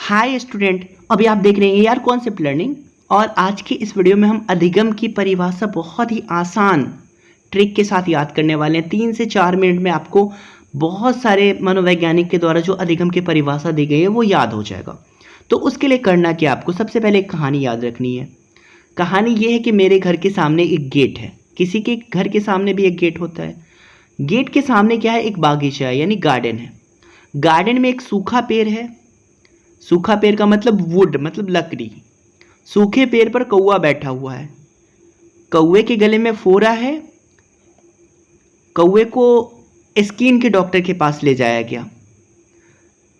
Hi student, अभी आप देख रहे हैं यार कॉन्सेप्ट लर्निंग। और आज की इस वीडियो में हम अधिगम की परिभाषा बहुत ही आसान ट्रिक के साथ याद करने वाले हैं। 3 से 4 मिनट में आपको बहुत सारे मनोवैज्ञानिक के द्वारा जो अधिगम की परिभाषा दी गई है वो याद हो जाएगा। तो उसके लिए करना क्या, आपको सबसे पहले एक कहानी याद रखनी है। कहानी ये है कि मेरे घर के सामने एक गेट है। किसी के घर के सामने भी एक गेट होता है। गेट के सामने क्या है, एक बागीचा है यानी गार्डन है। गार्डन में एक सूखा पेड़ है। सूखा पेड़ का मतलब वुड, मतलब लकड़ी। सूखे पेड़ पर कौवा बैठा हुआ है। कौवे के गले में फोड़ा है। कौवे को स्किन के डॉक्टर के पास ले जाया गया।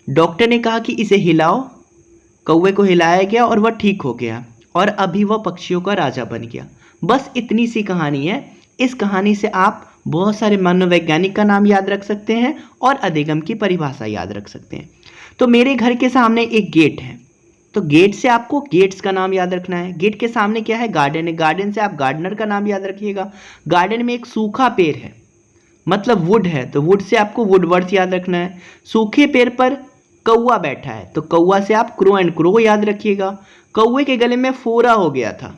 डॉक्टर ने कहा कि इसे हिलाओ। कौवे को हिलाया गया और वह ठीक हो गया और अभी वह पक्षियों का राजा बन गया। बस इतनी सी कहानी है। इस कहानी से आप बहुत सारे मनोवैज्ञानिक का नाम याद रख सकते हैं और अधिगम की परिभाषा याद रख सकते हैं। तो मेरे घर के सामने एक गेट है, तो गेट से आपको गेट्स का नाम याद रखना है। गेट के सामने क्या है, गार्डन है। गार्डन से आप गार्डनर का नाम याद रखिएगा। गार्डन में एक सूखा पेड़ है, मतलब वुड है, तो वुड से आपको वुडवर्थ याद रखना है। सूखे पेड़ पर कौवा बैठा है, तो कौवा से आप क्रो एंड क्रो याद रखिएगा। कौवे के गले में फोड़ा हो गया था,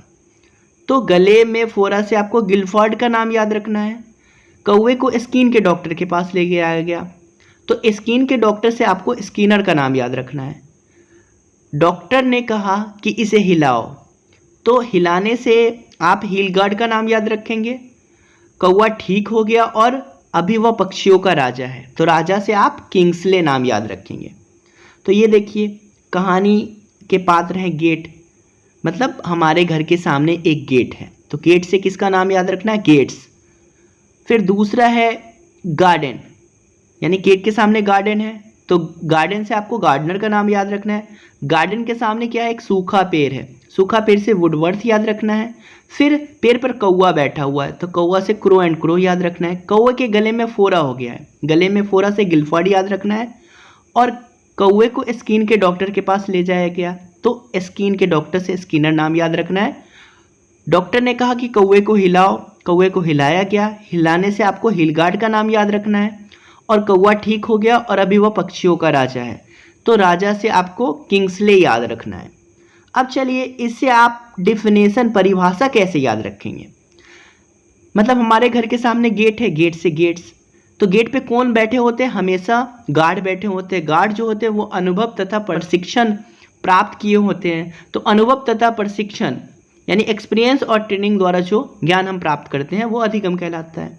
तो गले में फोड़ा से आपको गिलफॉर्ड का नाम याद रखना है। कौवे को स्किन के डॉक्टर के पास ले गया गया, तो स्किन के डॉक्टर से आपको स्किनर का नाम याद रखना है। डॉक्टर ने कहा कि इसे हिलाओ, तो हिलाने से आप हील गार्ड का नाम याद रखेंगे। कौवा ठीक हो गया और अभी वह पक्षियों का राजा है, तो राजा से आप किंग्सले नाम याद रखेंगे। तो ये देखिए, कहानी के पात्र हैं गेट, मतलब हमारे घर के सामने एक गेट है, तो गेट से किसका नाम याद रखना है, गेट्स। फिर दूसरा है गार्डन, यानी गेट के सामने गार्डन है, तो गार्डन से आपको गार्डनर का नाम याद रखना है। गार्डन के सामने क्या है, एक सूखा पेड़ है, सूखा पेड़ से वुडवर्थ याद रखना है। फिर पेड़ पर कौवा बैठा हुआ है, तो कौवा से क्रो एंड क्रो याद रखना है। कौवे के गले में फोड़ा हो गया है, गले में फोड़ा से गिलफॉर्ड याद रखना है। और कौवे को स्किन के डॉक्टर के पास ले जाया गया, तो स्किन के डॉक्टर से स्किनर नाम याद रखना है। डॉक्टर ने कहा कि कौवे को हिलाओ, कौवे को हिलाया गया, हिलाने से आपको हिलगार्ड का नाम याद रखना है। और कौवा ठीक हो गया और अभी वह पक्षियों का राजा है, तो राजा से आपको किंग्सले याद रखना है। अब चलिए, इससे आप डिफिनेशन, परिभाषा कैसे याद रखेंगे। मतलब हमारे घर के सामने गेट है, गेट से गेट्स, तो गेट पे कौन बैठे होते हैं, हमेशा गार्ड बैठे होते हैं। गार्ड जो होते हैं वो अनुभव तथा प्रशिक्षण प्राप्त किए होते हैं। तो अनुभव तथा प्रशिक्षण यानी एक्सपीरियंस और ट्रेनिंग द्वारा जो ज्ञान हम प्राप्त करते हैं वो अधिगम कहलाता है।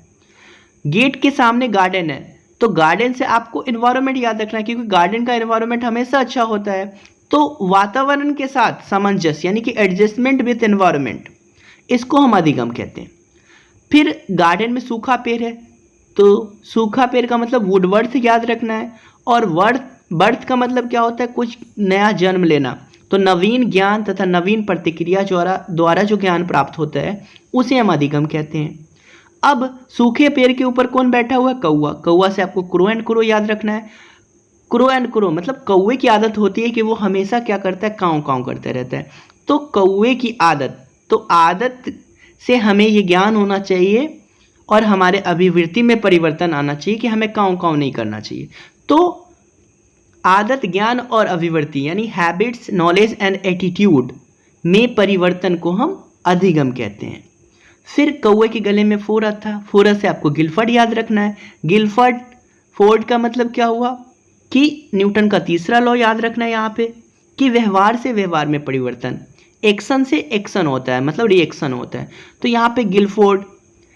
गेट के सामने गार्डन है, तो गार्डन से आपको एनवायरनमेंट याद रखना है, क्योंकि गार्डन का एनवायरनमेंट हमेशा अच्छा होता है। तो वातावरण के साथ सामंजस्य यानी कि एडजस्टमेंट विथ एनवायरनमेंट, इसको हम अधिगम कहते हैं। फिर गार्डन में सूखा पेड़ है, तो सूखा पेड़ का मतलब वुडवर्थ याद रखना है। और बर्थ का मतलब क्या होता है, कुछ नया जन्म लेना। तो नवीन ज्ञान तथा नवीन प्रतिक्रिया द्वारा जो ज्ञान प्राप्त होता है उसे हम अधिगम कहते हैं। अब सूखे पेड़ के ऊपर कौन बैठा हुआ है, कौवा। कौवा से आपको क्रो एंड क्रो याद रखना है। क्रो एंड क्रो मतलब कौवे की आदत होती है कि वो हमेशा क्या करता है, काँव काँव करते रहता है। तो कौवे की आदत, तो आदत से हमें ये ज्ञान होना चाहिए और हमारे अभिवृत्ति में परिवर्तन आना चाहिए कि हमें काँव काँव नहीं करना चाहिए। तो आदत, ज्ञान और अभिवृत्ति यानी हैबिट्स, नॉलेज एंड एटीट्यूड में परिवर्तन को हम अधिगम कहते हैं। फिर कौवे के गले में फोड़ा था, फोड़ा से आपको गिलफॉर्ड याद रखना है। फोर्ड का मतलब क्या हुआ कि न्यूटन का तीसरा लॉ याद रखना है यहाँ पे, कि व्यवहार से व्यवहार में परिवर्तन, एक्शन से एक्शन होता है, मतलब रिएक्शन होता है। तो यहाँ पे गिलफोर्ड,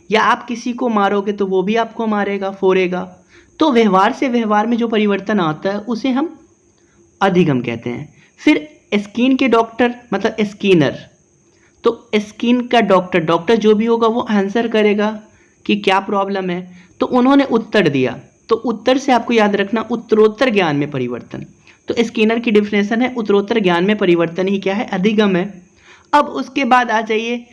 या आप किसी को मारोगे तो वो भी आपको मारेगा, फोड़ेगा। तो व्यवहार से व्यवहार में जो परिवर्तन आता है उसे हम अधिगम कहते हैं। फिर स्किन के डॉक्टर मतलब स्किनर, तो स्किन का डॉक्टर, डॉक्टर जो भी होगा वो आंसर करेगा कि क्या प्रॉब्लम है, तो उन्होंने उत्तर दिया, तो उत्तर से आपको याद रखना उत्तरोत्तर ज्ञान में परिवर्तन। तो स्किनर की डिफिनेशन है उत्तरोत्तर ज्ञान में परिवर्तन ही क्या है, अधिगम है। अब उसके बाद आ जाइए,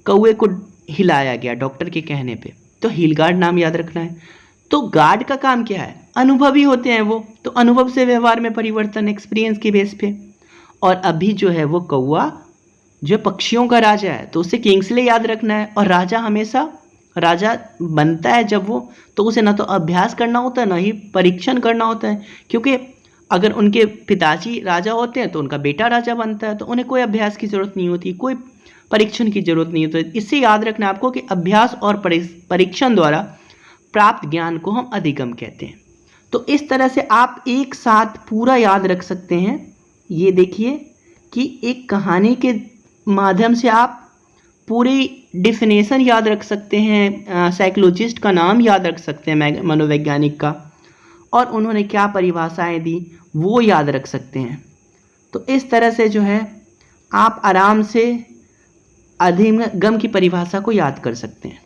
कौवे को हिलाया गया डॉक्टर के कहने पे, तो हील गार्ड नाम याद रखना है। तो गार्ड का काम क्या है, अनुभवी होते हैं वो, तो अनुभव से व्यवहार में परिवर्तन, एक्सपीरियंस की बेस पे। और अभी जो है वो कौवा जो पक्षियों का राजा है, तो उसे किंग्सले याद रखना है। और राजा हमेशा राजा बनता है जब वो, तो उसे ना तो अभ्यास करना होता है ना ही परीक्षण करना होता है, क्योंकि अगर उनके पिताजी राजा होते हैं तो उनका बेटा राजा बनता है, तो उन्हें कोई अभ्यास की ज़रूरत नहीं होती, कोई परीक्षण की ज़रूरत नहीं होती। इससे याद रखना आपको कि अभ्यास और परीक्षण द्वारा प्राप्त ज्ञान को हम अधिगम कहते हैं। तो इस तरह से आप एक साथ पूरा याद रख सकते हैं। ये देखिए कि एक कहानी के माध्यम से आप पूरी डिफिनेशन याद रख सकते हैं, साइकोलॉजिस्ट का नाम याद रख सकते हैं, मनोवैज्ञानिक का, और उन्होंने क्या परिभाषाएं दी वो याद रख सकते हैं। तो इस तरह से जो है आप आराम से अधिगम की परिभाषा को याद कर सकते हैं।